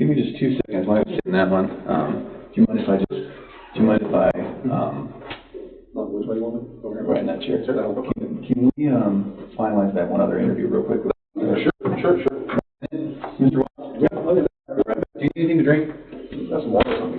give me just 2 seconds while I'm sitting that one. Do you mind if I which way you want me? Right in that chair. Can we finalize that one other interview real quick? Sure. Mr. Watts? Yeah, look at that. Do you need anything to drink? That's some water.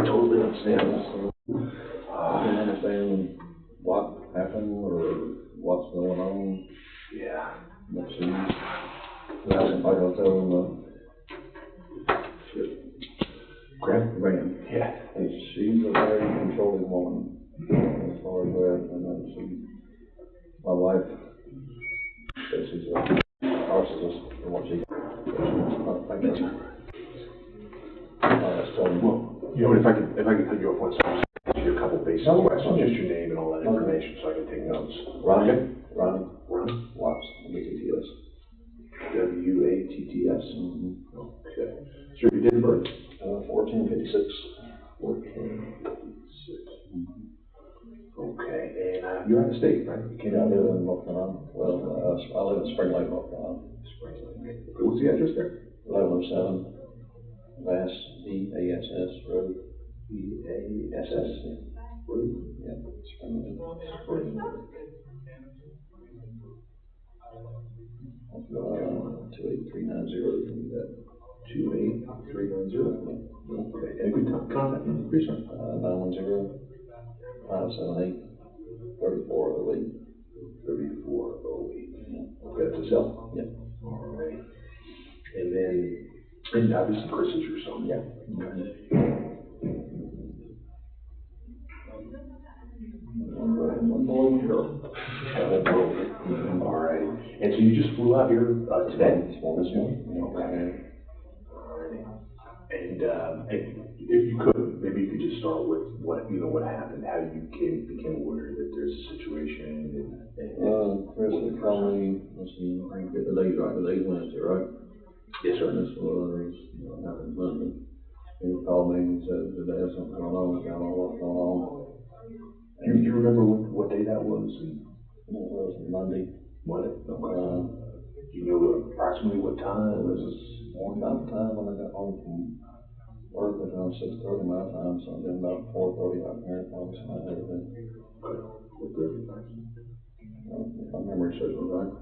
Totally understand this. I didn't understand what happened or what's going on. Yeah. But she's, like I tell them, Graham. Yeah. And she's a very controlling woman as far as that. And then my wife says she's a narcissist from what she Well, you know, if I could cut you off one second, ask you a couple basic questions, just your name and all that information, so I can take notes. Ronnie Watts, W-A-T-T-S. W-A-T-T-S. Mm-hmm. Okay. So your date of birth? 1456. 1456. Okay, and you're out of state, right? You came Yeah, I out live there. in North Carolina. Well, I live in Spring Lake, North Carolina. What's the address there? 1107 Vass, V-A-S-S Road. V-A-S-S Road? Yeah, Spring Lake. Spring. 28390. 28390. Okay, and a good contact number, please, sir. 910-578-3408. 3408. Yeah. Okay, that's a cell? Yeah. All right. And then, and obviously Chris is your son? Yeah. Okay. One boy, one girl. All right. And so you just flew out here today? This morning. Okay. All right. And if you could, maybe you could just start with what happened, how you became aware that there's a situation. Chris had called me, let's see, get the date right, today's Wednesday, right? Yes, sir. And this was, happened Monday. He called me and said, did they have something going on? I don't know what's going on. Do you remember what day that was? It was Monday. Okay. Do you know approximately what time? It was about the time when I got home from work, at around 6:30 my time, so then about 4:30 out here, probably something like that. If my memory serves me right,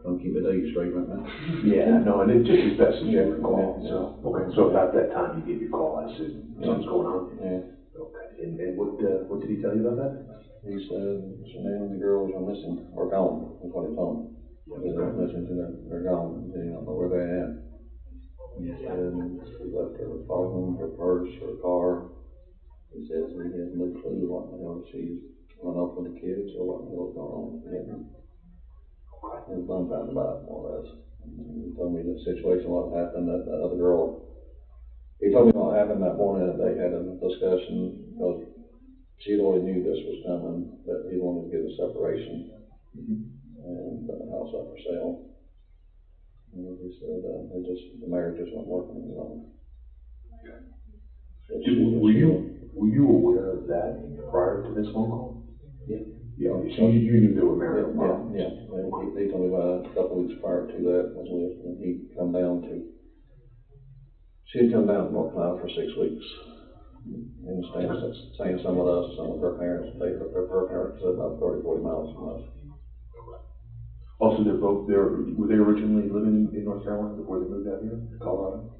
don't keep the dates straight right now. Yeah, no, and it's just as best as you Yeah, recall. yeah. So, okay, so about that time you gave your call, I said, something's going on? Yeah. Okay, and what did he tell you about that? He said, Shanann and the girls are missing, or gone, is what he told me. They're missing, they're gone, they don't know where they're at. He said, she left her phone, her purse, her car. He says he has no clue what the hell she's run off with the kids, or what the hell's going on with them. He was dumbfounded about it, more or less. He told me the situation, what happened, that other girl. He told me what happened that morning, that they had a discussion, because she already knew this was coming, that he wanted to get a separation and put the house up for sale. And he said the marriage just wasn't working any longer. Were you aware of that prior to this phone call? Yeah. Yeah, so you knew they were married? Yeah. He told me about a couple weeks prior to that when he come down to She had come down from North Carolina for 6 weeks. And staying some with us, some with her parents. Her parents live about 30, 40 miles from us. Also, they're both there. Were they originally living in North Carolina before they moved out here to Colorado?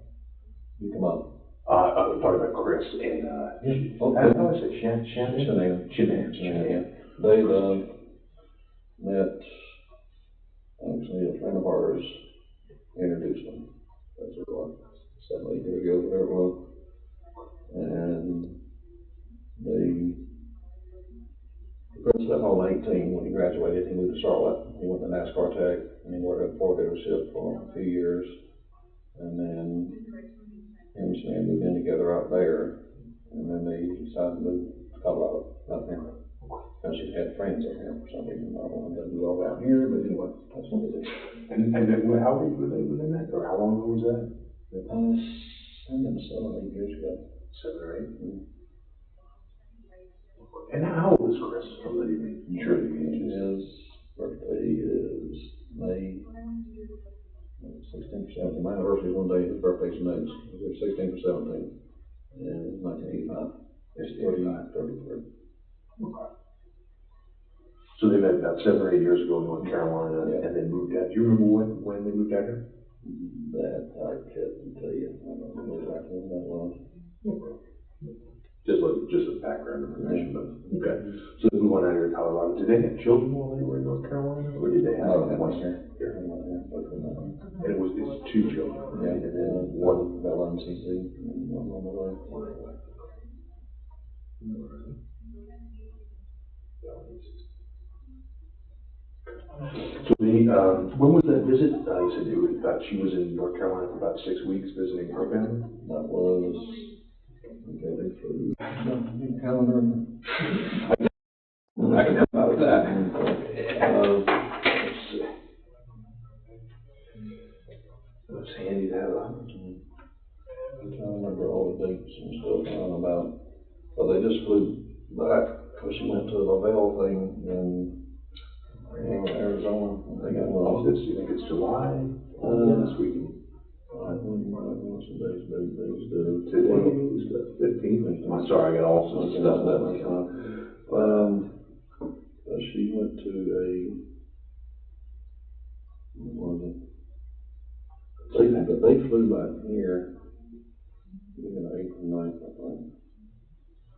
You come up. I'm talking about Chris and how is it? Shanann. Shanann. They met. Actually, a friend of ours introduced them. That's what 7, 8 years ago, whatever it was. And Chris left home at 18 when he graduated. He moved to Charlotte. He went to NASCAR Tech and he worked at a Ford dealership for a few years. And then him and Shanann moved in together out there. And then they decided to move to Colorado, out here. Because she had friends up here for some reason. I don't know if they all down here, but anyway, that's what they did. And then, how old were they when they met, or how long ago was that? I think 7, 8 years ago. 7 or 8. Mm-hmm. And how old is Chris? I'm not even sure the age. His birthday is May 16th or 17th. My anniversary is one day. His birthday's next. It's 16th or 17th. And 1985. It's 33. Okay. So they met about 7 or 8 years ago in North Carolina, and then moved out. Do you remember when they moved out here? That I couldn't tell you. I don't remember exactly when that was. Just a background information, but okay. So they moved on out here to Colorado. Did they have children while they were in North Carolina, or did they have one here? And it's 2 children. Yeah, and then one Bella and CC, and one on the way. So when was that visit? You said it was she was in North Carolina for about 6 weeks visiting her family? That was, okay, through the calendar. I can help out with that. Let's see. It's handy to have. I'm trying to remember all the dates and stuff about, but they just flew back, because she went to the Lavelle thing in Arizona. I think it was. You think it's July? This weekend. I don't know what's the days, Today's the 15th. I'm sorry, I got all sorts of stuff that she went to what was it? They flew back here, April 9th, I think.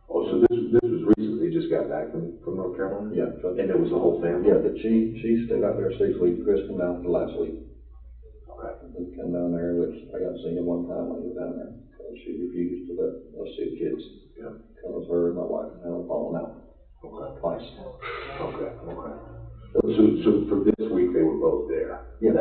Oh, so this was recent. They just got back from North Carolina? Yeah. And it was the whole family? Yeah, but she stayed out there 6 weeks. Chris came down for the last week. Okay. He came down there, which I got to see him one time when he was down there. She refused to let us see the kids. Yeah. Because her and my wife had fallen out. Okay. Twice. Okay. So for this week they were both there? Yeah,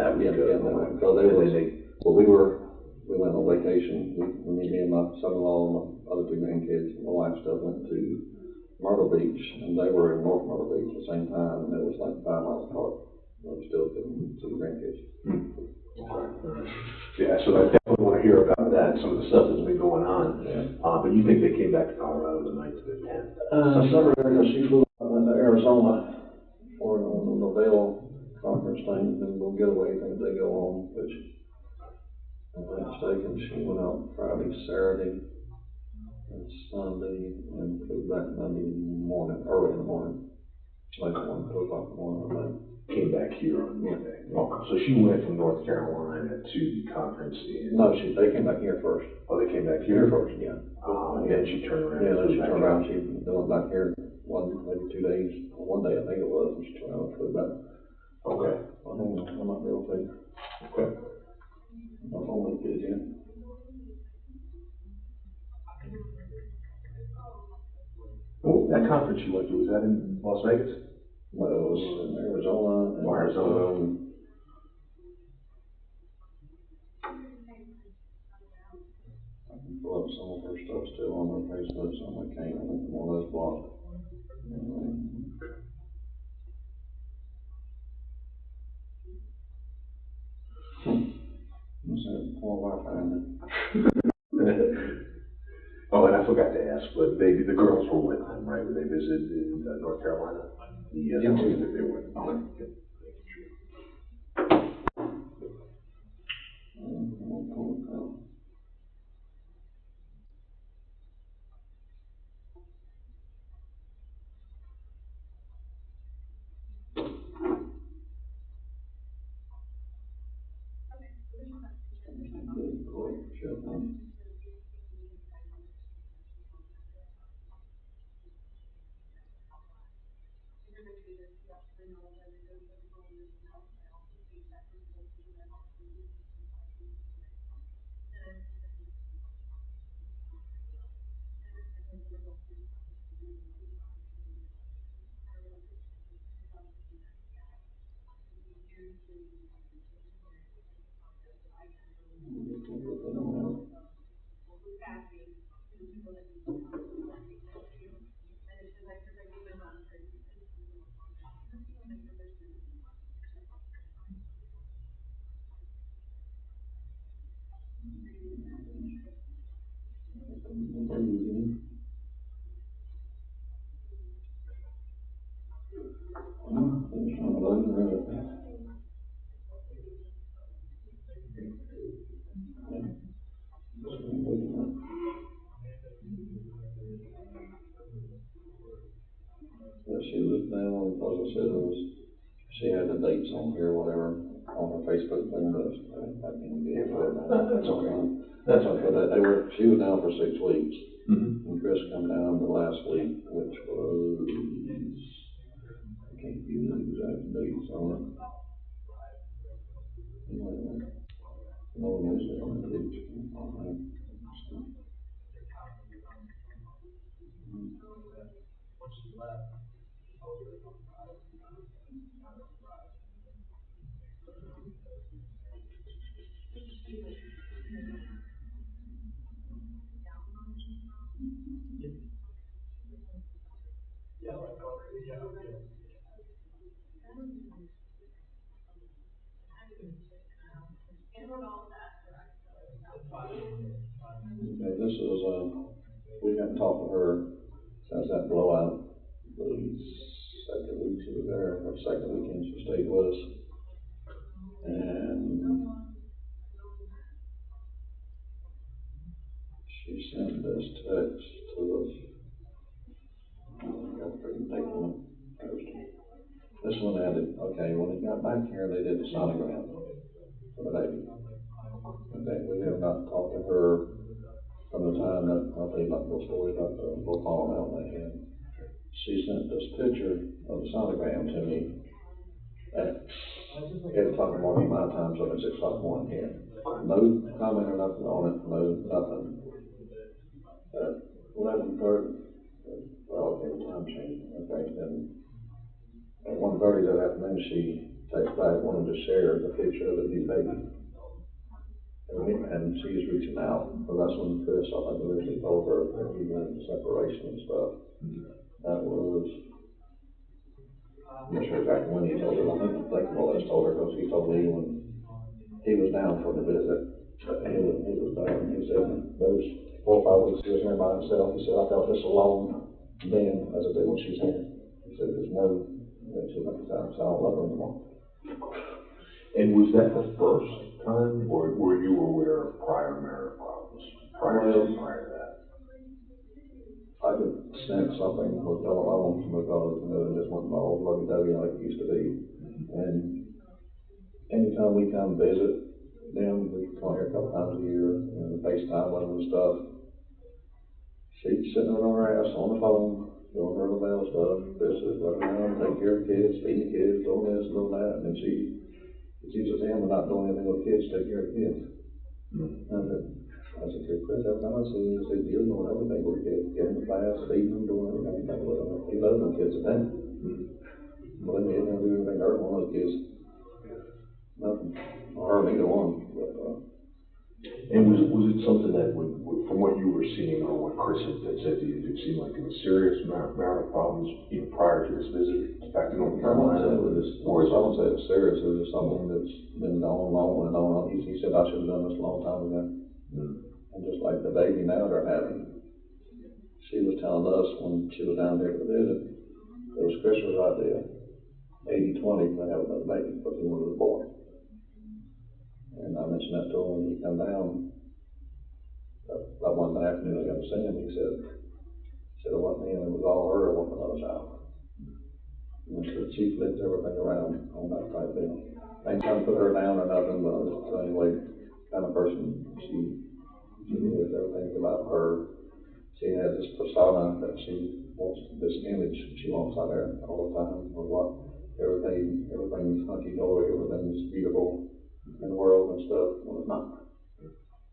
so we went on vacation. Me and my son-in-law and my other 2 grandkids, my wife stuff went to Myrtle Beach, and they were in North Myrtle Beach at the same time, and it was like 5 miles apart. But we still couldn't see the grandkids. Okay. Yeah, so I definitely want to hear about that, some of the stuff that's been going on. Yeah. But you think they came back to Colorado the 9th to the 10th? She flew to Arizona for the Lavelle conference thing, and we'll get away things they go on, which, if I'm not mistaken, she went out Friday, Saturday, and Sunday, and flew back Monday morning, early in the morning, like 1, 2 o'clock in the morning, I think. Came back here on Monday. Okay, so she went from North Carolina to the conference in... No, they came back here first. Oh, they came back here first, yeah. And then she turned around. Yeah, then she turned around, she went back here maybe 2 days, or 1 day I think it was, and she turned around and flew back. Okay. I might be able to tell you. Okay. I'm only good yet. Well, that conference you went to, was that in Las Vegas? No, it was in Arizona. Arizona. I can pull up some of her stuff still on her Facebook, some I can't, I think one of those blocked. Poor wife, I Oh, and I forgot to ask, but the girls were with them, right? When they visited in North Carolina? Yes, Yeah. they were. She was down, as I said, she had the dates on here, whatever, on her Facebook thing, but I can't be able to. That's okay. That's okay. But she was down for 6 weeks. Mm-hmm. And Chris come down the last week, which was, I can't give you the exact dates on it. No, usually on the beach. Okay, this is, we haven't talked to her since that blowout. The second week she was there, or second weekend she stayed with us. And she sent this text to us. I got a pretty take one. This one added, okay, when they got back here, they did the sonogram for the baby. Okay, we have not talked to her from the time that, I'll tell you about the little story about the little falling out in the hand. She sent this picture of the sonogram to me at 8 o'clock in the morning, my time, so at 6 o'clock in the morning here. No comment or nothing on it, no nothing. At 11:30, well, okay, the time changed, okay, then at 1:30 that afternoon, she texted back, wanted to share the picture of the new baby. And she's reaching out, but that's when Chris, I think, originally told her that he went into separation and stuff. That was, I'm not sure exactly when he told her. I think more or less told her, because he told me when he was down for the visit, he was there, and he said those 4 or 5 weeks he was here by himself, he said, I felt this alone then as I do when she's here. He said, there's no, she's not the time, so I don't love her anymore. And was that the first time, or were you aware of prior marital problems prior to that? I could sense something was going on because, it just wasn't all lovey-dovey like it used to be. And anytime we come visit them, we come here a couple times a year, and FaceTime with them and stuff. She's sitting on her ass on the phone, doing her little bell stuff. Chris is running around, taking care of kids, feeding the kids, doing this, doing that, and then she says, him and not doing anything with the kids, taking care of the kids. I said, Chris, every time I see you, I said, you're doing everything with the kids, getting the class, feeding them, doing everything with them. He loves them kids to death. Believe me, he didn't do anything to hurt one of the kids. Nothing. Or neither one. But, and was it something that would, from what you were seeing or what Chris had said to you, did it seem like there was serious marital problems even prior to this visit back to North Carolina? I wouldn't say it was serious. It was just something that's been going on and on. He said I should have done this a long time ago. And just like the baby now they're having, she was telling us when she was down here to visit, it was Chris's idea, 80-20, to have another baby because he wanted a boy. And I mentioned that to him when he come down. That one afternoon I got to see him, he said it wasn't him, it was all her, it wasn't another child. And so she flipped everything around on that type deal. I ain't trying to put her down or nothing, but anyway, kind of person. She is everything about her. She has this persona that she wants, this image she wants out there all the time, or what, everything's hunky-dory, everything's beautiful in the world and stuff, when it's not.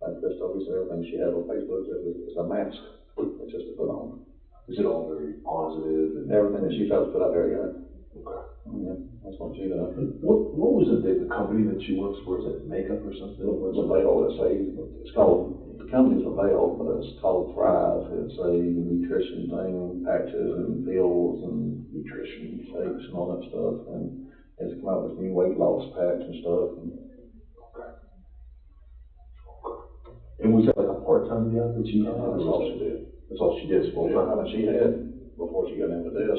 Like Chris always said, everything she has on Facebook is a mask. It's just to put on. Is it all very positive? And everything that she tries to put out there, yeah. Okay. Yeah, that's what she does. What was it, the company that she works for? Is it makeup or something? It's a veil, it's called, the company's a veil, but it's called Thrive. It's a nutrition thing, patches and pills and nutrition shakes and all that stuff. And it's come out with new weight loss patch and stuff. And was that like a part-time job that she had? That's all she did. That's all she did, full time? I mean, she had, before she got into this,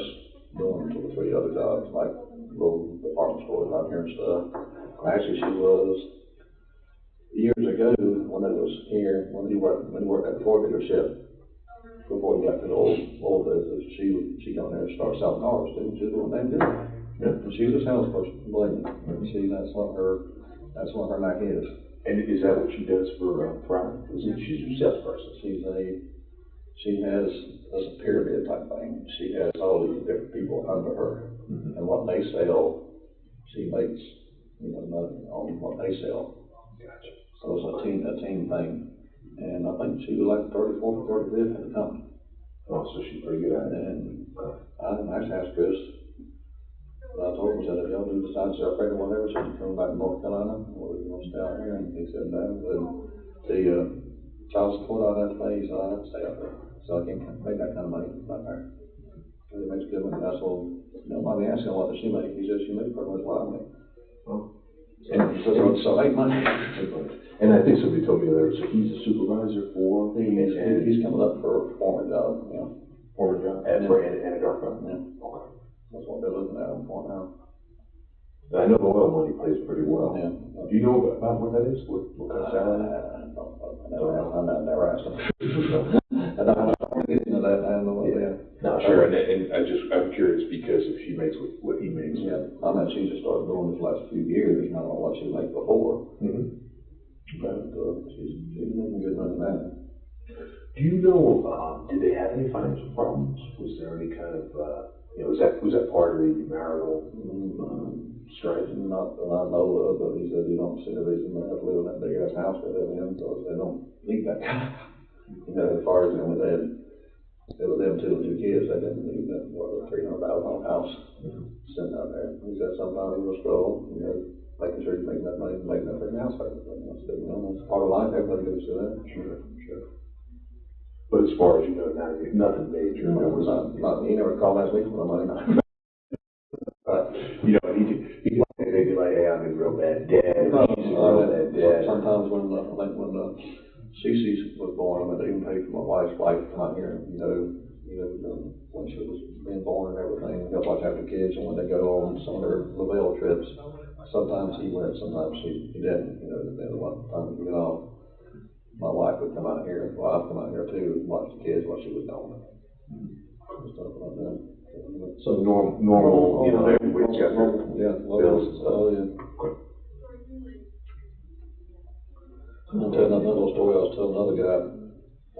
doing 2 or 3 other jobs, like little department stores out here and stuff. Actually, she was, years ago, when it was here, when he worked at the Ford dealership, before he got to the old business, she got in there and started selling cars, too. She was doing damn good. Yeah. And she was a salesperson, believe me. See, that's what her knack is. And is that what she does for Thrive? She's a salesperson. She has a pyramid type thing. She has all these different people under her, and what they sell, she makes money on what they sell. Gotcha. So it's a team thing, and I think she was like 34th or 35th in the company. Oh, so she's pretty good at it. And I actually asked Chris. I told him, I said, if y'all do decide to separate or whatever, should you come back to North Carolina, or you want to stay out here? And he said, no, the child support I have to pay, so I have to stay out there. So I can't make that kind of money out there. Because it makes good money. That's what, nobody asking what does she make. He says she makes pretty much what I make. Oh. So make money. And I think somebody told me the other day, so he's a supervisor for? He's coming up for a foreman job, yeah. Foreman job? For Anadarko? Yeah. Okay. That's what they're looking at him for now. And I know the oil money pays pretty well. Yeah. Do you know about what that is? What kind of salary? I never asked him. I don't get into that. I don't know what they are. No, sure. And I'm curious because if she makes what he makes. Yeah. I mean, she just started doing this last few years. I don't know what she made before. Mm-hmm. But she's making good money now. Do you know, did they have any financial problems? Was there any kind of, was that part of the marital strife? Not that I know of, but he said you don't see a reason they have to live in that big ass house they live in, because they don't need that kind of, as far as them, it was them 2 or 2 kids, they didn't need that, $300,000 house sitting out there. He said sometimes it was struggle, making sure you're making that money, making that big house payment. It's part of life, everybody goes through that. Sure. But as far as you know, nothing major. No, it was not, he never called last week for the money, no. They'd be like, hey, I'm a real bad dad. Sometimes when Cece was born, I mean, they even paid for my wife's flight to come out here, when she was being born and everything, help watch after kids, and when they go on some of their LaBelle trips, sometimes he went, sometimes he didn't, depending on what time we get off. My wife would come out here, I'd come out here too, and watch the kids while she was gone. Stuff like that. So normal, everybody's got their bills and stuff. Oh, yeah. I'll tell another little story. I was telling another guy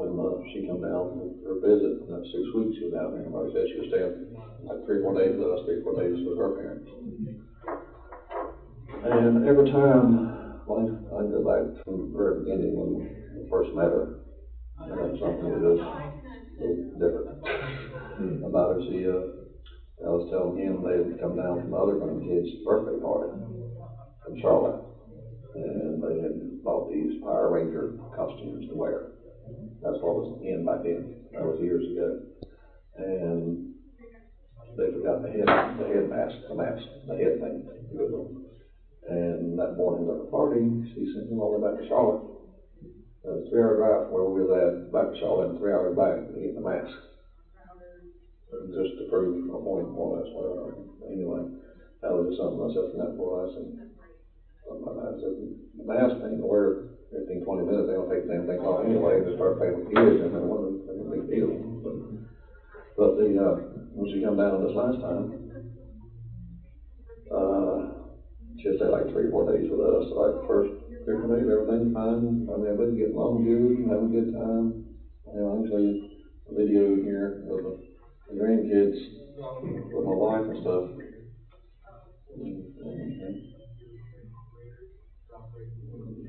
when she come down for a visit, and that 6 weeks she was down there, everybody said she was staying like 3 or 4 days with us, 3 or 4 days with her parents. And every time, I go back from the very beginning when I first met her, and that's something that was a little different about her. I was telling him they had come down from other grandkids' birthday party from Charlotte, and they had bought these Power Ranger costumes to wear. That's what was in back then. That was years ago. And they forgot the head mask, the head thing. And that morning at the party, she sent him all the way back to Charlotte. It was a 3-hour drive from where we was at, back to Charlotte, and 3 hours back to get the mask. Just to prove a point more or less, whatever. Anyway, that was just something I said from that point. I said, the mask ain't gonna wear 15, 20 minutes, they don't take the damn thing off anyway, they start paying with kids, and then one of them, big deal. But when she come down this last time, she stayed like 3 or 4 days with us, like the first 3 or 4 days, everything everything's fine. I mean, everybody's getting along good, having a good time. You know, I can show you a video here of the grandkids with my wife and stuff.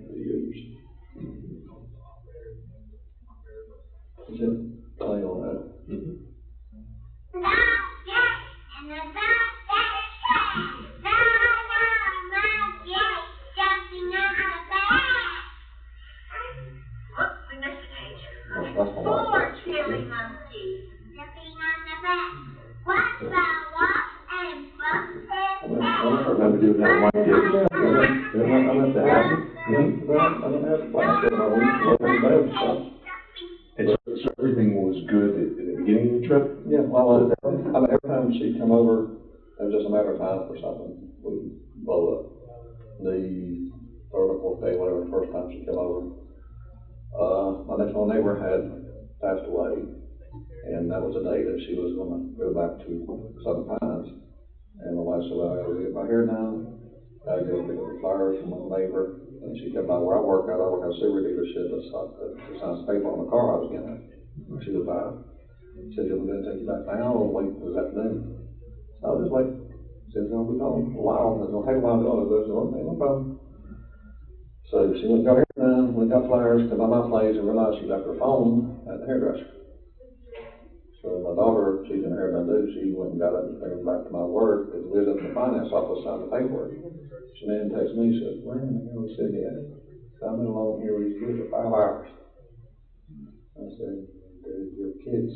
Videos. That's it. Play on that. Mm-hmm. That's my wife. 4 chilly monkeys jumping on the back. What's the walk and I remember doing that with my kids. I'm at the house. I don't have to flash it. I went to bed and stuff. And so everything was good at the beginning of the trip? Yeah, well, I mean, every time she'd come over, it was just a matter of time for something would blow up. The third or fourth day, whatever, the first time she came over, my next door neighbor had passed away, and that was the day that she was gonna go back to Southern Pines. And my wife said, well, I gotta get my hair done, I gotta go pick up the flowers from my neighbor. And she came by where I work at a silver dealership, to sign some paper on the car I was getting. She was by. She said, "We're gonna take you back now, or wait for this afternoon." So I was just like, she said, "No, we're going a while, it's gonna take a while to go." I said, "Okay, no problem." So she went and got her hair done, went and got flowers, come by my place and realized she left her phone at the hairdresser. So my daughter, she's in hair done too, she went and got up and came back to my work, and we was up in the finance office signing the paperwork. Shanann texted me, she said, "Where in the hell is Sydney at? I've been alone here with these kids for 5 hours." I said, "They're your kids."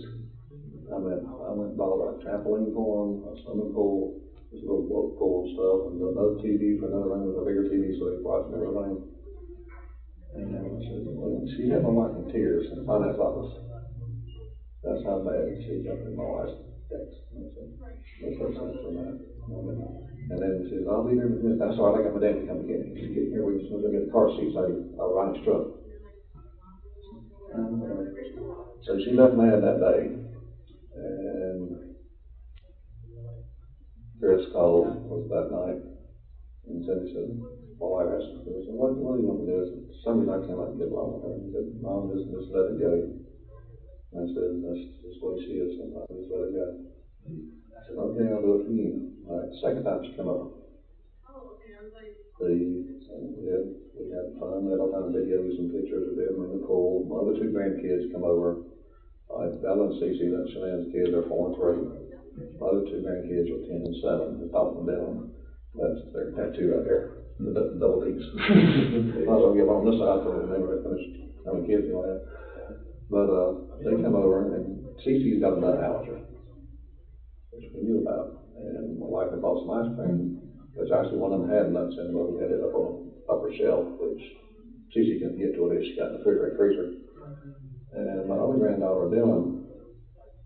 I went and bought a trampoline for them, a swimming pool, this little boat pool and stuff, and another TV for another room with a bigger TV so they could watch everything. And I said, well, she had my wife in tears in the finance office. That's how bad she jumped in my wife's text. And I said, let's have sex for a minute. And then she says, "I'll be there in a minute." That's all right, I got my dad to come get me. He's getting here, we're just gonna get the car seats out of Ronnie's truck. So she left mad that day. And Chris called was that night and said, my wife asked him, he said, what do you want to do? I said, "Some reason I can't let get along with her." He said, "Mom, just let it go." And I said, "That's just the way she is sometimes, just let it go." I said, "Okay, I'll do it for you." All right, the second time she came over. We had fun, we had all kinds of videos and pictures of them in the pool. My other 2 grandkids come over. Bella and Cece, that's Shanann's kids, are 4 and 3. My other 2 grandkids are 10 and 7, the top of them. That's their tattoo right there, the double D's. I don't get on this side for them, they were finished having kids and all that. But they come over, and Cece's got a nut allergy, which we knew about. And my wife had bought some ice cream, which actually one of them had nuts in it, but we had it up on the upper shelf, which Cece couldn't get to it if she got in the refrigerator freezer. And my other granddaughter, Dylan,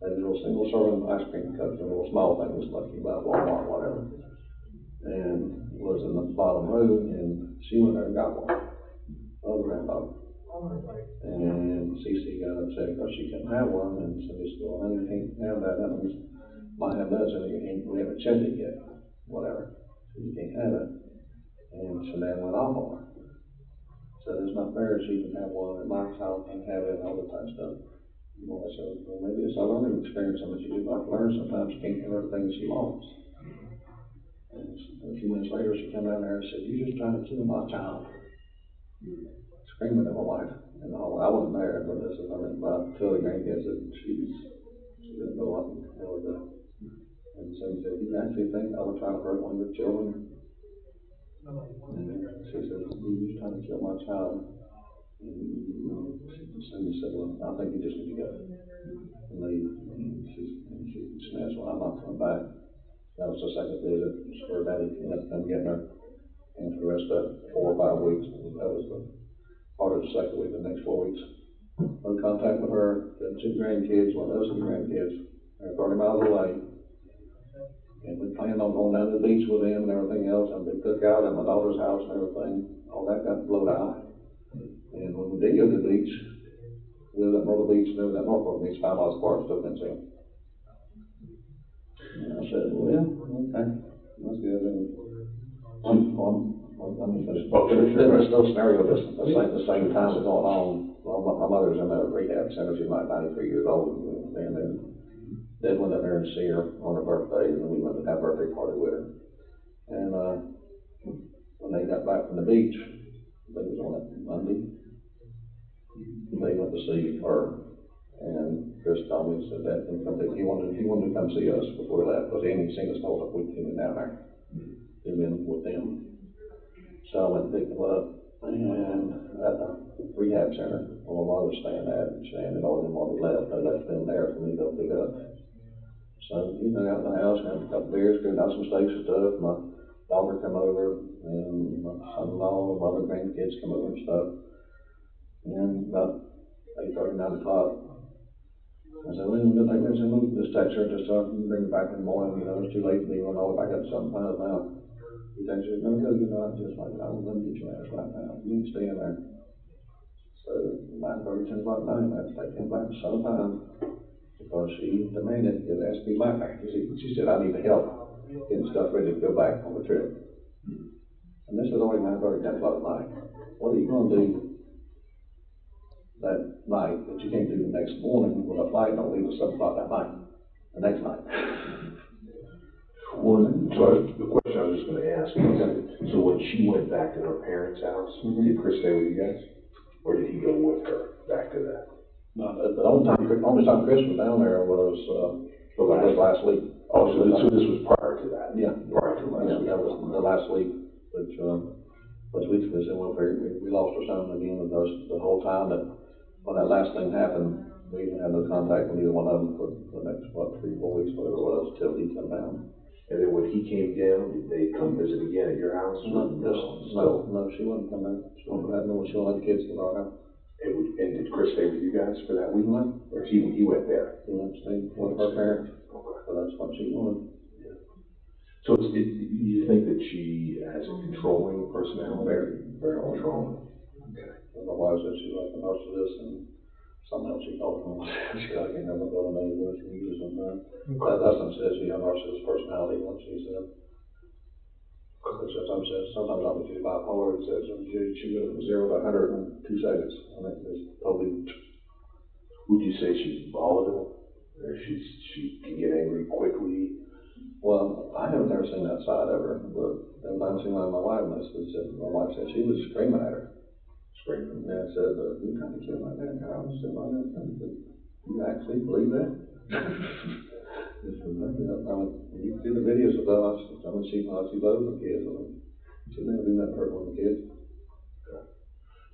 had these little single serving ice cream cups, and little small things like you buy at Walmart or whatever. And was in the bottom row, and she went there and got one, my other granddaughter. And Cece got upset because she couldn't have one, and so they said, "Well, honey, you can't have that. That means might have nuts in it, we haven't checked it yet, whatever. So you can't have it." And Shanann went off on her. Said it's not fair, she can have one, and my child can't have it, and all that type of stuff. You know, I said, well, maybe it's a learning experience, and that you do like to learn sometimes you can't have everything that she wants. And a few minutes later, she came down there and said, "You just trying to kill my child." Screaming at my wife. And I wasn't there, but this is, I mean, about 2 other grandkids that she didn't know what the hell was that. And so he said, "You actually think I would try to hurt one of your children?" And she said, "You just trying to kill my child." And Cindy said, "Well, I think you just need to go and leave." And she snaps, "Well, I'm not coming back." That was the second visit where Daddy ended up coming getting her. And for the rest of 4 or 5 weeks, that was the part of the second week, the next 4 weeks. No contact with her, the 2 grandkids, one of those 2 grandkids. They're 30 miles away. And we planned on going down to the beach with them and everything else, and they took out at my daughter's house and everything. All that got blowed out. And when we did go to the beach, we lived at Myrtle Beach and there was that Norfolk Beach, 5 miles apart, still couldn't see them. And I said, "Well, okay, that's good." And I mean, there's no scenario, the same time was going on. Well, my mother's in a rehab center, she's like 93 years old, and then Dad went up there and see her on her birthday, and then we went to have a birthday party with her. And, when they got back from the beach, they was on that Monday, they went to see her, and Chris told me, said that he wanted to come see us before he left, because he hadn't seen us the whole week he'd been down there. He'd been with them. So I went and picked him up, and at the rehab center, where my mother was staying at, and all them while they left them there for me to go pick up. So, you know, out in the house, had a couple beers, good, out some steaks and stuff. My daughter come over, and my son-in-law, my other grandkids come over and stuff. And about 8:30, 9 o'clock, I said, well, we'll take this, and we'll just text her, just bring her back in the morning, you know, it's too late to be going all the way back up to something now. He texted her, no, you know, I'm just like, I'm gonna get your ass right now, you can stay in there. So, 9:30, 10 o'clock at night, I had to take him back sometime, because she demanded, it has to be back there. She said, I need the help getting stuff ready to go back on the trip. And this is only 9:30, 10 o'clock at night. What are you gonna do that night that you can't do the next morning when a flight don't leave at 7 o'clock that night, the next night? Well, so the question I was just gonna ask is, so when she went back to her parents' house, did Chris stay with you guys? Or did he go with her back to that? No, the only time Chris was down there was last week. Oh, so this was prior to that? Yeah. Prior to last week? That was the last week, which we said, well, we lost our son again, because the whole time that, when that last thing happened, we didn't have no contact with either one of them for the next, 3-4 weeks, whatever it was, till he came down. And then when he came down, did they come visit again at your house? No, she wouldn't come back. She wouldn't let the kids come out. And did Chris stay with you guys for that week? Or he went there? He went to stay with her parents. Okay. So that's what she wanted. Yeah. So do you think that she has a controlling personality? Very, very controlling. Okay. My wife said she's like a narcissist, and somehow she called him. She got again, never go to know what she uses sometimes. That's what says she has a narcissist personality, what she said. Sometimes I'll be bipolar, it says she goes from 0 to 100 in 2 seconds. I mean, it's totally. Would you say she's volatile? Or she can get angry quickly? Well, I haven't ever seen that side of her, but every time I see my wife, my wife said she was screaming at her. Screaming? And I said, you trying to kill my dad, Carl? I said, my dad, you actually believe that? You can see the videos of those. I mean, she loves the kids. I mean, she never do nothing hurt one of the kids.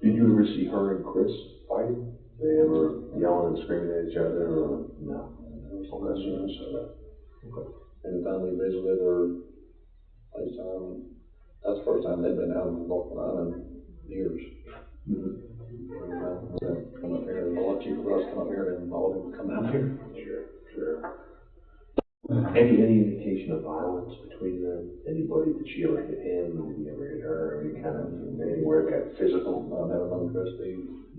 Did you ever see her and Chris fighting? They ever yelling and screaming at each other, or no? Okay. Anytime we visited or FaceTime, that's the first time they've been out in North Carolina in years. Come up here, and a lot cheaper for us to come up here than all of them come down here. Sure. Any indication of violence between them? Anybody, did she ever hit him? Did he ever hit her? Any kind of, anywhere it got physical? I've never known Chris to be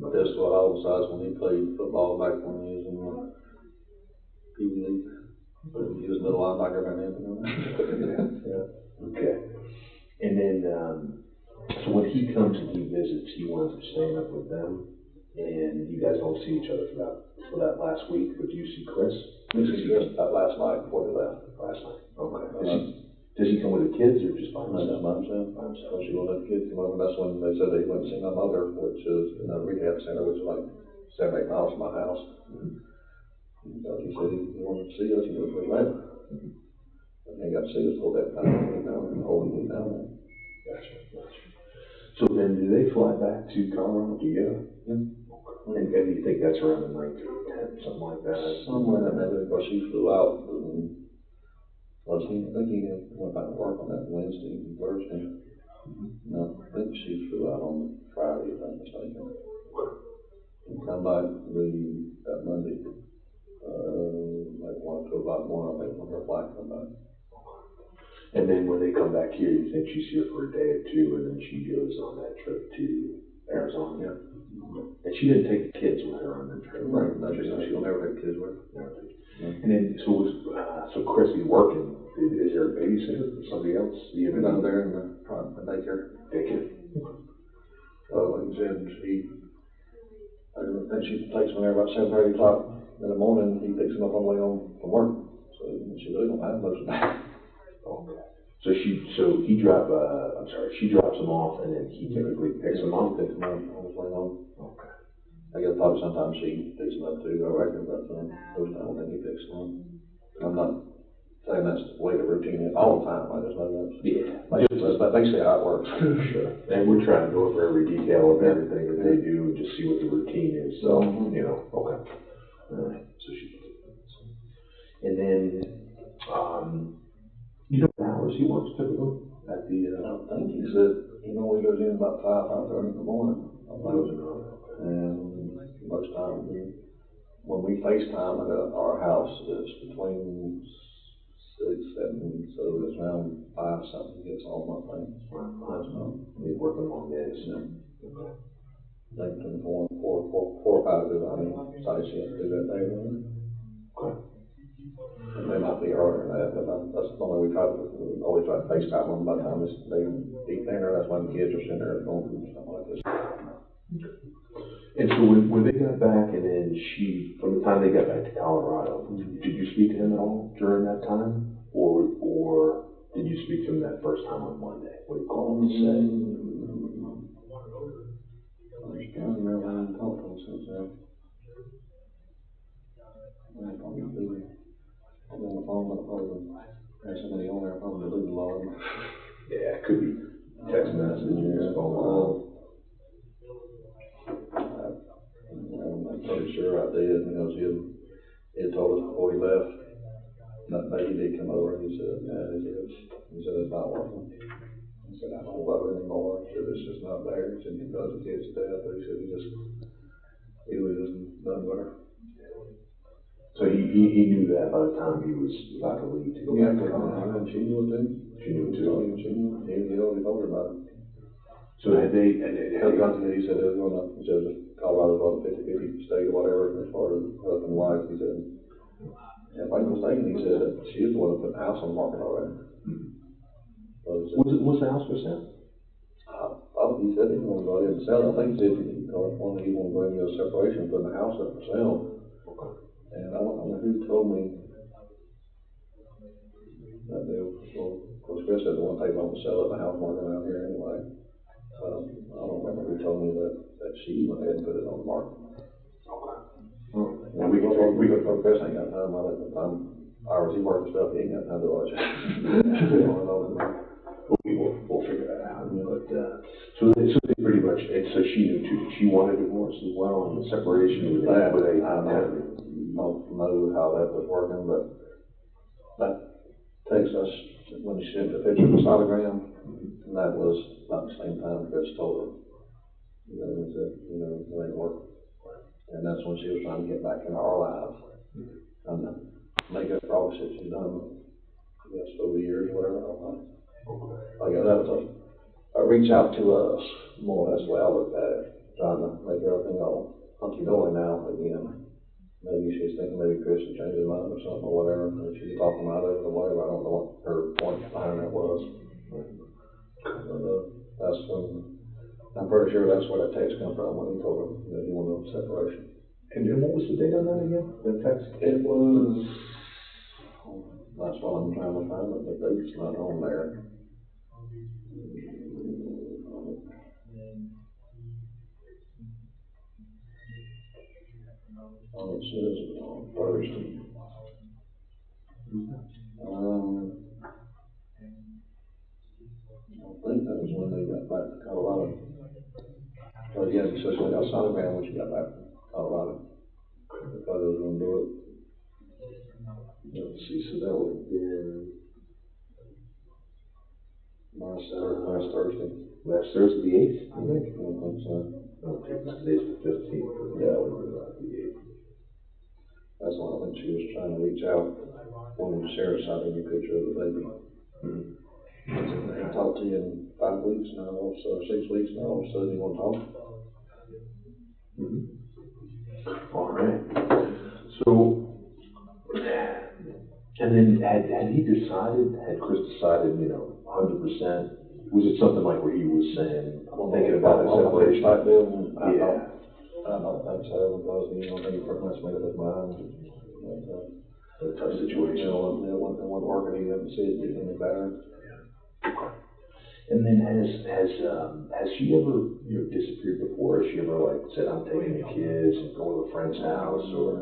this what all besides when he played football back when he was in the Pee Wee League. But he was middle linebacker back then, you know? Yeah. Okay. And then, so when he comes and he visits, he winds up staying up with them, and you guys don't see each other for that last week, but do you see Chris? We see Chris that last night before we left. Last night. Okay. Does he come with the kids or just by himself? Just by himself. So she won't let the kids come over. That's when they said they went and see my mother, which is in a rehab center, which is like 7-8 miles from my house. And he said he wanted to see us, he was glad. And he got to see us till that time, the whole week down there. Gotcha. So then, do they fly back to Colorado together? Yeah. And do you think that's around the 9th or 10th, something like that? Somewhere in there, because she flew out. I think he went back to work on that Wednesday and Thursday. No, I think she flew out on Friday, if I'm mistaken. And come back that Monday, like 1 or 2 o'clock morning, I think, when her flight come back. And then when they come back here, you think she's here for a day or 2, and then she goes on that trip to Arizona? Yeah. And she didn't take the kids with her on that trip? Right, no, she'll never take kids with her. Never take. And then, so Chris, he's working. Is there a babysitter or somebody else? He's down there in the daycare. Daycare. Like I said, I think she takes him there about 7:30 o'clock in the morning. He picks him up on the way home from work. So she really don't have much of that. Okay. She drops him off and then he typically picks him up. Picks him up on his way home. Okay. I guess probably sometimes she picks him up too, I reckon, but most of the time I think he picks him up. I'm not saying that's the way the routine is all the time, I just know that's. Yeah. That's basically how it works. Sure. And we're trying to go over every detail of everything that they do and just see what the routine is, so, you know, okay. All right, so she, and then, you know the hours he works typically at the, I think he said, he always goes in about 5:30 in the morning. And most times when we FaceTime at our house, it's between 6, 7, so it's around 5 something gets home, I think. he's working long days. Yeah. Okay. I think between 4 or 5 is, I mean, sorry, she has to do that day. Okay. It may not be earlier than that, but that's the only we always try to FaceTime them by the time they eat dinner. That's when the kids are sitting there going through stuff like this. And so when they got back and then from the time they got back to Colorado, did you speak to him at all during that time? Or did you speak to him that first time on Monday? What did you call him to say? I can't remember how I talked to him since then. I probably deleted. I'm on the phone, but probably had somebody on there, probably deleted a lot of them. Yeah, it could be text messages, phone call. I'm pretty sure I did, because he had told us before he left, that day he did come over and he said, yeah, he said it's not working. He said, I don't love it anymore. He said, it's just not there. He said, he does the kids to death, but he said, he was just done with her. So he knew that by the time he was about to leave to go back to Colorado. And she knew it too. She knew it too. She knew, he already told her about it. So had they, He said it was going up, he said Colorado's about a 50-50 state or whatever, as far as husband and wife, he said. If I'm not mistaken, he said that she was the one that put the house on the market already. Was the house for sale? He said he wanted to go ahead and sell it. I think he said he wanted to bring you a separation, put the house up for sale. Okay. And I don't know who told me that deal. Well, of course, Chris said the one take long to sell it, the house market around here anyway. I don't remember who told me that she went ahead and put it on the market. Okay. Well, we could, Chris ain't got time, I let the time, hours he works and stuff, he ain't got time to watch it. We'll figure that out. But, so they pretty much, so she knew too, she wanted divorce as well, and the separation with that, but I don't know how that was working, but that takes us, when she sent the picture of the sonogram, and that was about the same time Chris told her, he said, it ain't working. And that's when she was trying to get back into our lives. And make up for all the shit she's done, I guess, over the years, whatever, I don't know. I guess that was a reach out to us, more or less the way I looked at it, trying to make everything all hunky-dory now again. Maybe she's thinking maybe Chris would change his mind or something or whatever, and she's talking out of it or whatever. I don't know what her point behind that was. But that's when, I'm pretty sure that's where that text come from, when he told her that he wanted a separation. And then what was the date on that again? The text? It was, that's what I'm trying to find, but the date's not on there. Oh, it says on Thursday. I think that was when they got back to Colorado. So yeah, he said she got sonogram when she got back from Colorado. Because I was going to do it. Let's see, so that would have been last Thursday. Last Thursday, the 8th, I think? I don't think so. Okay, today's the 15th. Yeah, it would be like the 8th. That's when I think she was trying to reach out when Sarah sent me a picture of the baby. I talked to you in 5 weeks now, so 6 weeks now, all of a sudden you want to talk? All right. So, And then had Chris decided, 100%? Was it something like where he was saying, I'm thinking about a separation? Type deal, Yeah. I don't think so, because, I think he pretty much made up his mind. A tough situation. It wasn't working, he didn't see it getting any better. And then has she ever, disappeared before? Has she ever said, I'm taking the kids and going to a friend's house, or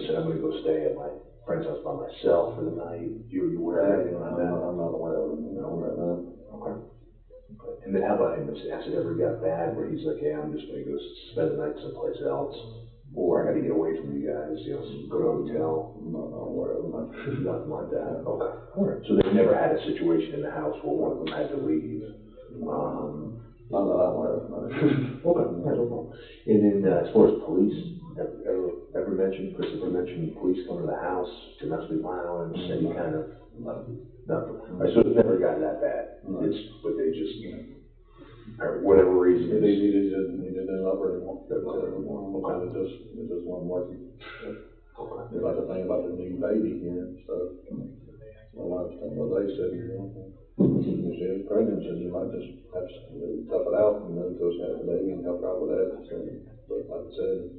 said, I'm gonna go stay at my friend's house by myself for the night? You aware of anything like that? I'm not aware of it, right now. Okay. And then how about him? Has it ever got bad where he's like, yeah, I'm just gonna go spend the night someplace else, or I gotta get away from you guys, go to a hotel? I'm not aware of it. Nothing like that. Okay. All right. So they've never had a situation in the house where one of them had to leave. Not that I'm aware of. Okay. No problem. And then as far as police, ever mentioned, Christopher mentioned police coming to the house, domestic violence, any kind of nothing. All right, so it's never gotten that bad. No. It's but they just, for whatever reason, He didn't operate anymore. It just wasn't working. It's like the thing about the new baby here, so my wife told me, they said, if she was pregnant, and you might just have to tough it out, until she had the baby and help her out with that. So, but like I said,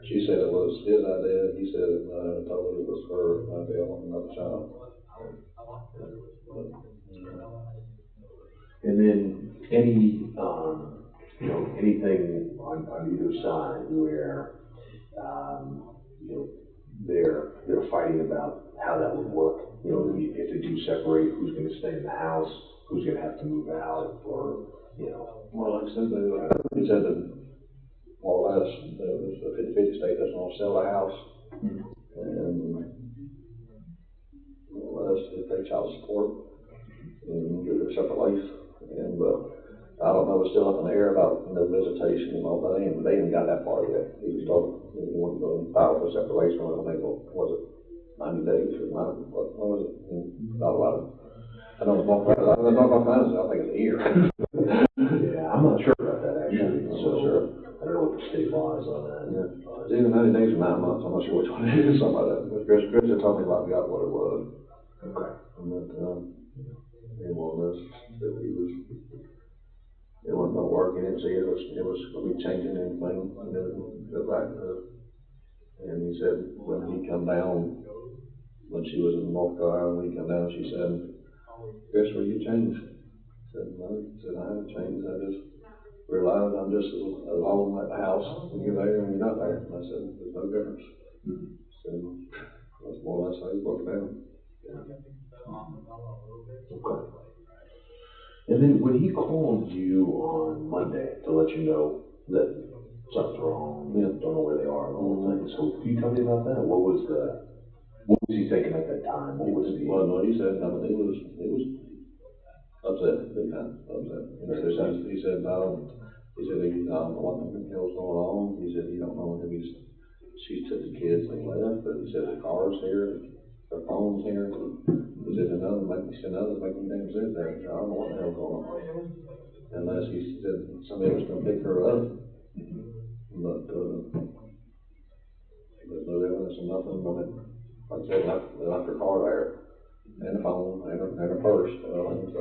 she said it was his idea, he said told her it was her idea on another child. And then any, anything on either side where, they're fighting about how that would work. If they do separate, who's going to stay in the house, who's going to have to move out, or. Well, like I said, he said that more or less it was a 50-50 state that's going to sell the house, and more or less they pay child support and give it a separate life. And I don't know, it's still up in the air about visitation and all that. They ain't got that far yet. He was talking, he wanted to file for separation. I don't think, was it 90 days or not? What was it? Not a lot of. I don't know if I think it's a year. Yeah, I'm not sure about that actually. I'm So not sure. I don't know what the state law is on that. Yeah. It's either 90 days or 9 months. I'm not sure which one it is. Something like that. But Chris had told me about what it was. Okay. And that he was that he was. It wasn't gonna work. He didn't see it was gonna be changing anything. Go back to. And he said when he come down, when she was in North Carolina, when he come down, she said, "Chris, will you change?" I said, "No." He said, "I haven't changed. I just realized I'm just alone at the house when you're there and you're not there." And I said, "There's no difference." So that's more or less how he broke it down. Okay. And then when he called you on Monday to let you know that something's wrong, don't know where they are and all the things. So can you tell me about that? What was he thinking at that time? What was the? Well, no, he said, he was upset, big time, upset. He said, I don't know what the hell's going on. He said, he don't know if she took the kids and left, but he said the car's here, the phone's here. He said, another make me damn sick there. I don't know what the hell's going on. Unless he said somebody was going to pick her up. But there's no evidence of nothing. I mean, like I said, they left her car there, and the phone, and her purse. So he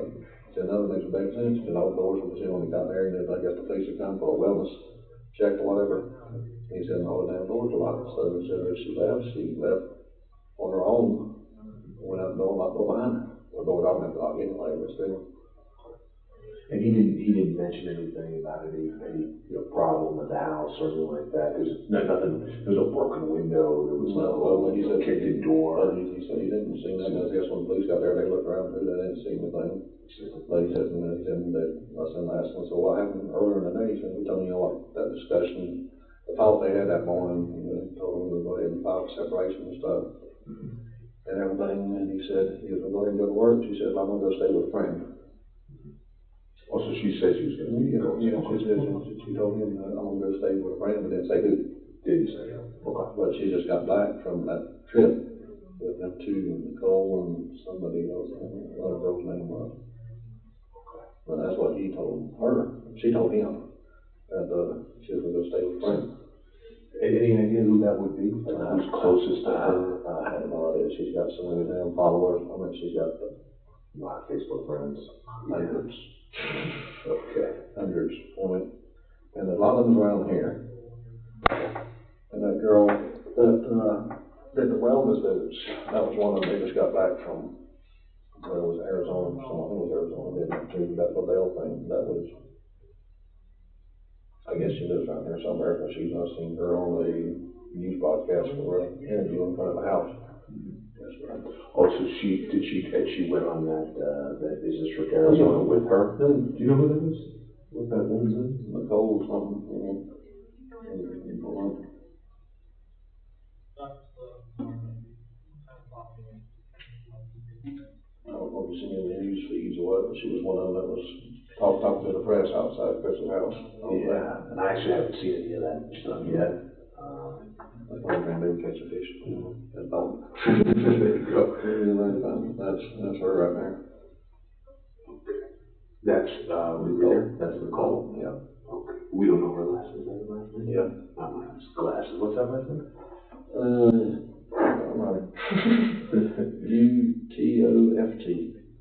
said, nothing makes a damn sense. He said, all the doors were when he got there, and I guess the police had come for a wellness check or whatever. He said, all the damn doors were locked. So he said, if she left on her own. Went out the door, locked the door behind her. The door don't have to lock anyway, but still. And he didn't mention anything about any problem at the house or anything like that. There's nothing. There was no broken window. There was no he said kicked in door. He said he didn't see nothing. I guess when the police got there, they looked around too. They didn't see anything. But he said, I said last one. So what happened earlier in the day? He said, we told me what that discussion, the talk they had that morning. Told him to go ahead and file separation and stuff. And everything, and he said he was going to go ahead and go to work. She said, I'm going to go stay with a friend. Also, she said she was going to go. Yeah, she told him, I'm going to go stay with a friend, but didn't say who. Didn't say that. Okay. But she just got back from that trip with them two, Nicole and somebody else, what a girl's name was. But that's what he told her. She told him that she was going to go stay with a friend. Any idea who that would be? Like, who's closest to her? I have no idea. She's got so many damn followers. I mean, she's got A lot of Facebook friends. hundreds. Okay. Hundreds. I mean, and a lot of them around here. And that girl that did the wellness dudes, that was one of them. They just got back from, where it was Arizona, so I think it was Arizona, didn't it, too, that LaBelle thing. That was, I guess she lives around here somewhere, because she's not seen her on the news broadcast for an interview in front of the house. That's right. Oh, so she went on that business trip to Arizona with her? Do you know who that is? What that woman's name? Nicole something, I don't know if you've seen any news feeds or what, but she was one of them that was talking to the press outside Chris's house. Yeah, and I actually haven't seen any of that stuff yet. That's one thing they catch a fish, and don't. There you go. That's her right there. That's, that's Nicole. Yeah. Okay. We don't know her last name. Is that her last name? Yeah. Glasses. What's that last name? UTOFT.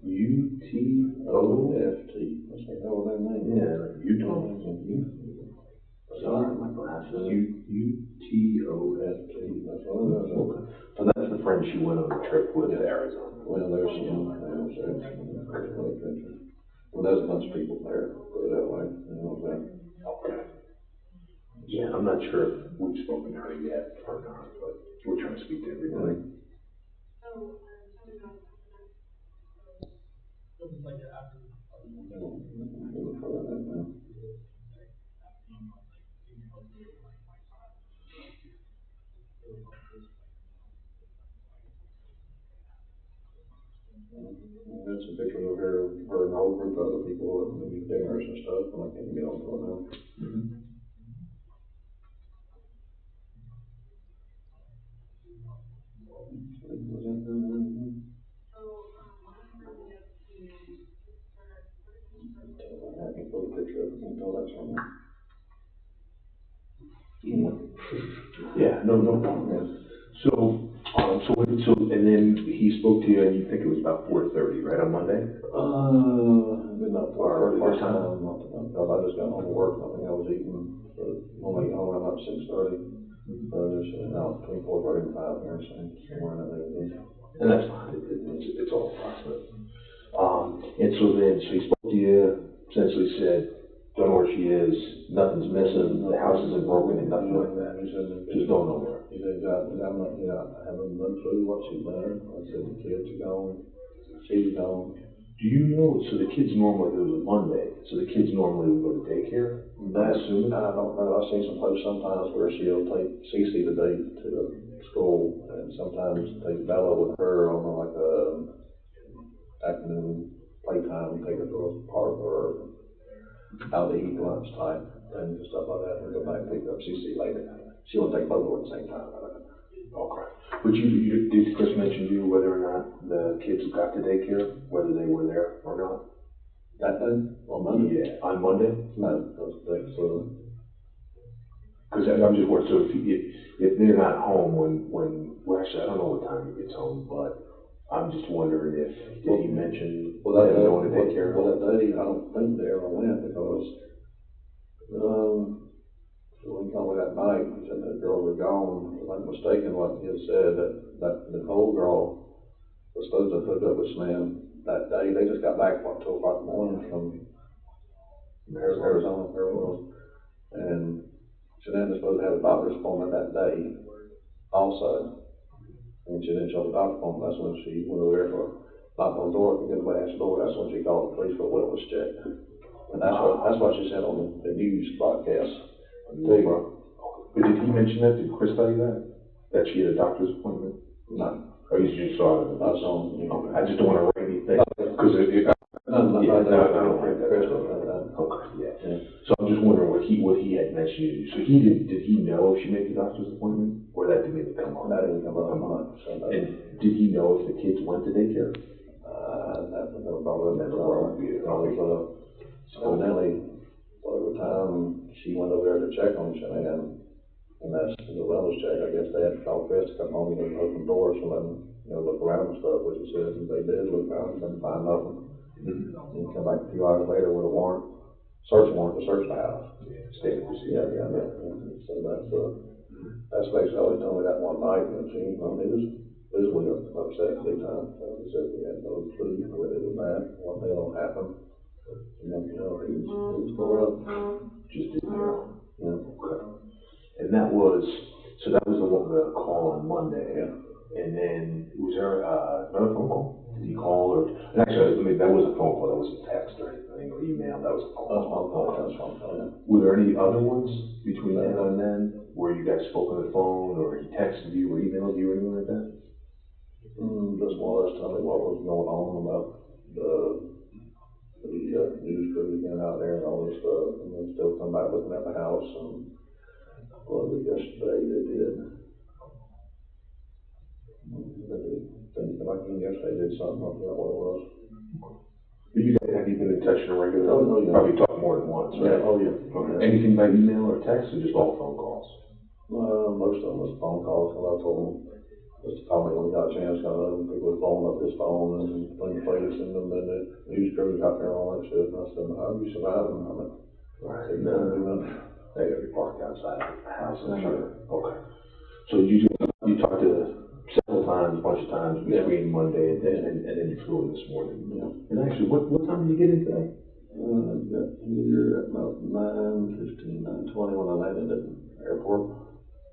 UTOFT. That's like how their name. Yeah, like Utah. Sorry, my glasses. UTOFT. That's what it is. Okay. So that's the friend she went on the trip with to Arizona. Well, there's some, well, there's a bunch of people there, put it that way, you know what I'm saying? Okay. Yeah, I'm not sure if we've spoken to her yet or not, but we're trying to speak to everybody. There's some pictures of her and a whole group of other people at maybe dinners and stuff, and I can't get on to it now. I can put a picture of it and tell that's from her. Yeah, no problem. Yeah. So, and then he spoke to you, and you think it was about 4:30, right, on Monday? Been up for first time, because I just got home from work, I think I was eating, so when I get home, I'm up 6:30. So there's now 24:30 and 5 here, so somewhere in that neighborhood. And that's fine, it's all approximate. And so he spoke to you, essentially said, don't know where she is, nothing's missing, the house isn't broken, and nothing like that. He said, Just don't know where. he said, I'm not, I have no clue what she's done. I said, the kids are gone, she's gone. Do you know, so the kids normally, it was a Monday, so the kids normally would go to daycare? I don't know, I've seen some posts sometimes where she'll take Cece the date to the school, and sometimes take Bella with her on like a afternoon playtime, take her to a park or out to eat lunch type things and stuff like that, and go back and pick up Cece later. She won't take both of them at the same time. Okay. But did Chris mention to you whether or not the kids got to daycare, whether they were there or not? That day? On Monday? Yeah, on Monday? No, because Because I'm just wondering, so if they're not home well, actually, I don't know what time he gets home, but I'm just wondering did he mention them going to daycare? Well, that day, I don't think they ever went because, when he called me that night, he said that girl was gone. If I'm mistaken, what he had said, that Nicole girl was supposed to hook up with some man that day. They just got back, 2 o'clock in the morning from Arizona, where it was. And Shanann was supposed to have a doctor's appointment that day also. And she didn't show the doctor's appointment. That's when she went over there for knocked on the door, and nobody answered the door. That's when she called the police for a witness check. And that's what she said on the news broadcast. But did he mention that? Did Chris tell you that? That she had a doctor's appointment? No. Oh, you just saw it? I saw him. Okay. I just don't want to write anything. Because No, yeah, okay, yeah. So I'm just wondering what he had mentioned to you. So did he know if she made the doctor's appointment? Or that didn't even come up? That didn't come up. And did he know if the kids went to daycare? That never brought up. Evidently, by the time she went over there to check on Shanann, And that's the wellness check. I guess they had to call Chris to come home and open doors and let them, look around and stuff, which he says they did look around and didn't find nothing. And come back a few hours later with a warrant, search warrant to search the house. Standard procedure. Yeah. So that's basically all he told me that one night, and he was really upset big time. He said we had no clue where it was at, what the hell happened. He was tore up. Just didn't know. Yeah. Okay. And that was the call on Monday. Yeah. And then, was there, another phone call? Did he call or, and actually, that was a phone call, that was a text or anything, or email, that was a phone call. That was phone call, yeah. Were there any other ones between now and then, where you guys spoke on the phone, or he texted you, or emailed you, or anything like that? Just more or less tell me what was going on about the news crew being out there and all this stuff, and then still come back looking at the house, and yesterday they did. Then come back in yesterday, did something, I forgot what it was. Have you been in touch on a regular? Oh, yeah. Probably talked more than once, right? Yeah, oh, yeah. Okay. Anything by email or text, or just all phone calls? Most of them was phone calls, and I told them, just to call me when we got a chance, people were blowing up his phone and putting the police in them, and the news crews out there and all that shit, and I said, how are you surviving? I mean, Right. they couldn't do nothing. They gotta be parked outside the house, I'm sure. Okay. So you talked to several times, a bunch of times between Monday and then you flew in this morning. Yeah. And actually, what time did you get in today? Got here at about 9:15, 9:20 when I landed at the airport.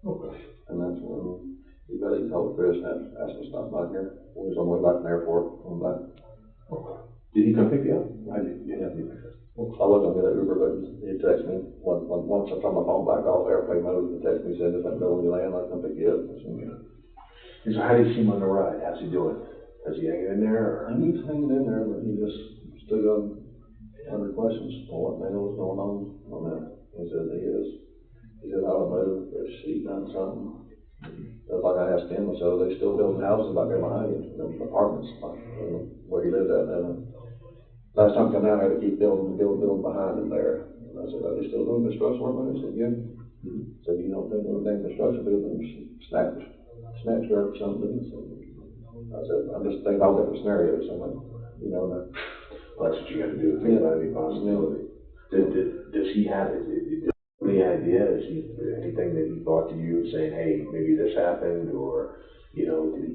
Okay. And that's when he called Chris and asked me to stop by here. We was on the way back from the airport, going back. Okay. Did he come pick you up? I did, yeah. I wasn't gonna get an Uber, but he texted me, once I turned my phone back off airplane mode, he texted me, said, just let me know when you land, I'll come pick you up. I said, yeah. And so how do you see him on the ride? How's he doing? Is he hanging in there, or? And he's hanging in there, but he just stood up under questions for what the hell was going on that. He said, I don't know, if she done something. That's like I asked him, so they still building houses back there behind him, apartments, where he lived at. Last time I come down, I had to keep building behind him there. And I said, are they still doing construction work? He said, yeah. So you don't think those damn construction buildings snatched her or something? So I said, I'm just thinking all different scenarios. I'm like, that. That's what you gotta do, think about any possibility. Does he have any idea, anything that he thought to you saying, hey, maybe this happened, or, did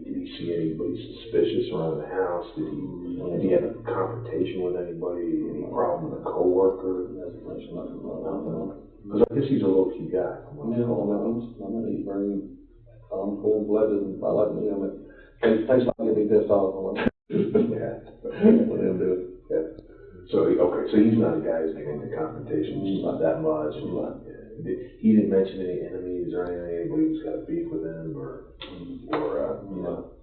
he see anybody suspicious around the house? Did he have a confrontation with anybody, any problem with a coworker? Because I guess he's a low-key guy. He's very cool, collected, and I like me. I mean, it takes like to be pissed off. Yeah. Let him do it. Yeah. So he's not a guy who's getting into confrontations that much. He didn't mention any enemies or anything, anybody who's got a beef with him, or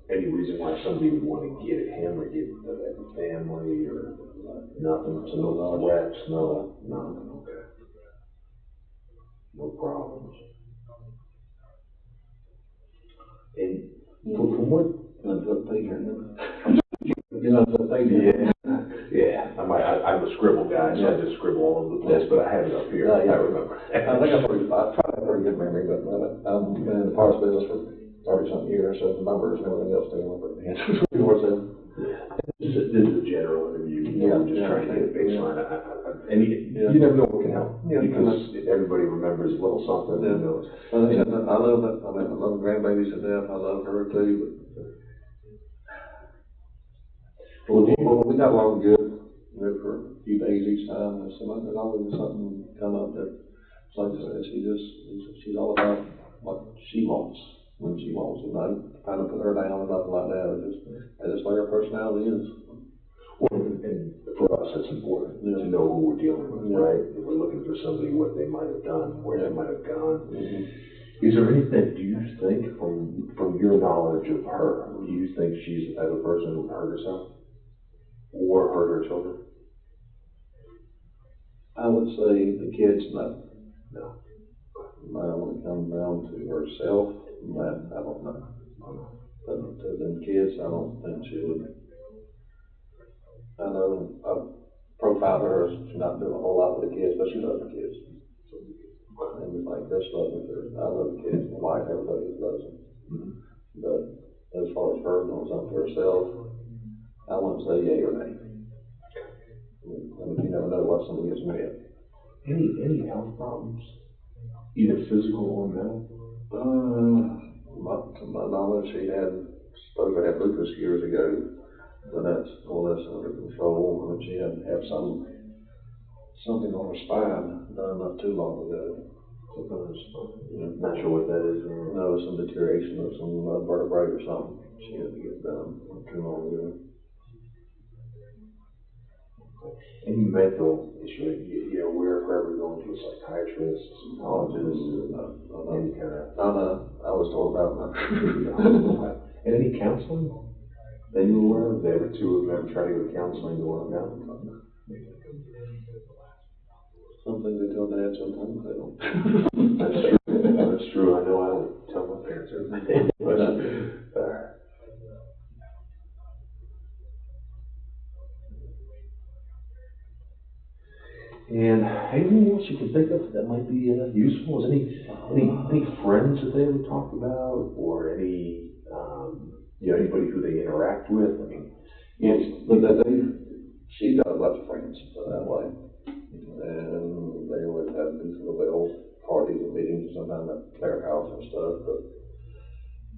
any reason why somebody would want to get at him or get at the family, or nothing. So no threats, nothing. Okay. No problems. And from what? Yeah. I'm a scribble guy, so I just scribble all over the place, but I have it up here. I remember. I think I try to have a pretty good memory, but I've been in the parts business for 30-something years, so the numbers and everything else stay on my hands. This is a general interview. I'm just trying to get a baseline. And you never know what can help. Because everybody remembers a little something. I love that. I love grandbabies to death. I love her too. But we got along good. For a few days each time. And so there's always something come up that, like I said, she's all about what she wants when she wants it. Not trying to put her down or nothing like that. That's just like her personality is. Well, and for us, it's important to know who we're dealing with, right? If we're looking for somebody, what they might have done, where they might have gone. Is there anything, do you think, from your knowledge of her, do you think she's the type of person who hurt herself? Or hurt her children? I would say the kids, no. When it comes down to herself, I don't know. But to them kids, I don't think she would. I know I profiled her, she's not doing a whole lot with the kids, but she loves the kids. And it's like, just love it. I love the kids, my wife, everybody loves them. Mm-hmm. But as far as her doing something for herself, I wouldn't say yay or nay. I mean, you never know what somebody gets mad. Any health problems? Either physical or mental? To my knowledge, she supposed to have lupus years ago, but that's more or less under control. I mean, she had to have something on her spine done not too long ago. Not sure what that is. No, some deterioration of some vertebrae or something. She had to get done not too long ago. Any mental issue, you're aware of her ever going to a psychiatrist, psychologist, any kind of... No, I was told about that. And any counseling that you were aware of? They ever two of them ever try to go to counseling or no? Some things they tell dad, sometimes they don't. That's true. That's true. I know I don't tell my parents everything. And anything else you can think of that might be useful? Is any friends that they ever talked about, or any anybody who they interact with? I mean, Yes, but she's got a bunch of friends that way, and they always have these little parties and meetings sometimes at their house and stuff. But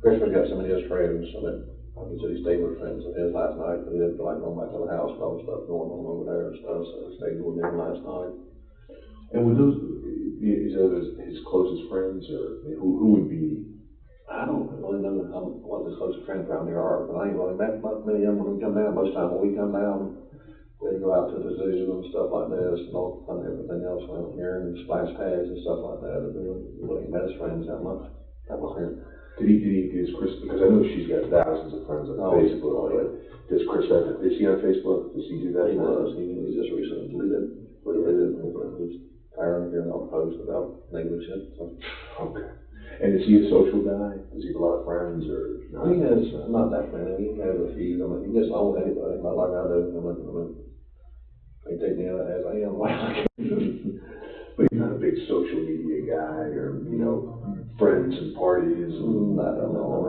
Christopher's got some of his friends. I mean, like he said, he stayed with friends of his last night, but he didn't feel like going back to the house with all the stuff going on over there and stuff. So he stayed with them last night. and with those, is those his closest friends, or who would be? I don't really know what his closest friends around here are, but I ain't really met many of them when we come down. Most of the time when we come down, we go out to the zoo and stuff like this, and all kind of everything else around here, and splash pads and stuff like that. But we really ain't met his friends that much. That was here. Does Chris, because I know she's got thousands of friends on Facebook, but does Chris is he on Facebook? Does he do that? He was. He just recently deleted it. He's tired of hearing all the posts about negative shit. So. Okay. And is he a social guy? Does he have a lot of friends, or not? He has not that many. He has a few. I mean, he gets along with anybody. Not like I do. They take me as I am. But he's not a big social media guy, or friends and parties. I don't know.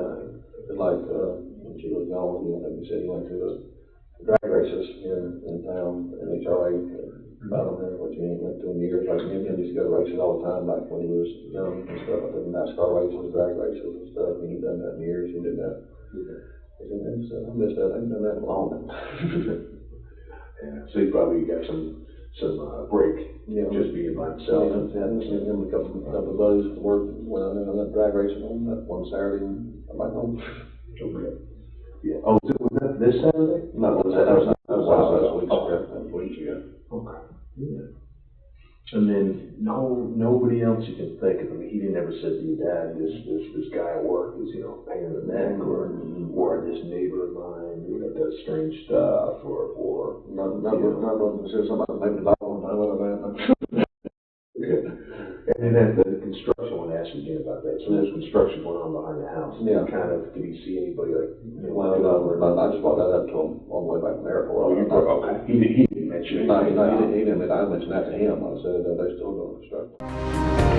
Like when she was gone, like you said, he went to the drag races here in town, NHRA. I don't know what you went to in years. Like me and him used to go to races all the time back when he was young and stuff. I did NASCAR races, drag races and stuff. And he'd done that in years. He did that. He said, I missed that. I ain't done that in a long time. Yeah. So he probably got some break, just being by himself. Yeah, I seen him and a couple of buddies from work went out there and went drag racing on that one Saturday and I'm back home. Okay. Yeah. Oh, was that this Saturday? No, that was weeks ago. Okay. Yeah. And then nobody else you can think of. I mean, he never said to your dad, this guy at work is pain in the neck, or this neighbor of mine does strange stuff, or None of them said somebody made me laugh one time with a man. Okay. And then the construction, I want to ask you again about that. So there's construction going on behind the house. Yeah. Did he see anybody Well, I just brought that up to him on the way back from the airport. Okay. He didn't mention it. No, he didn't. I mentioned that to him. I said they're still doing construction.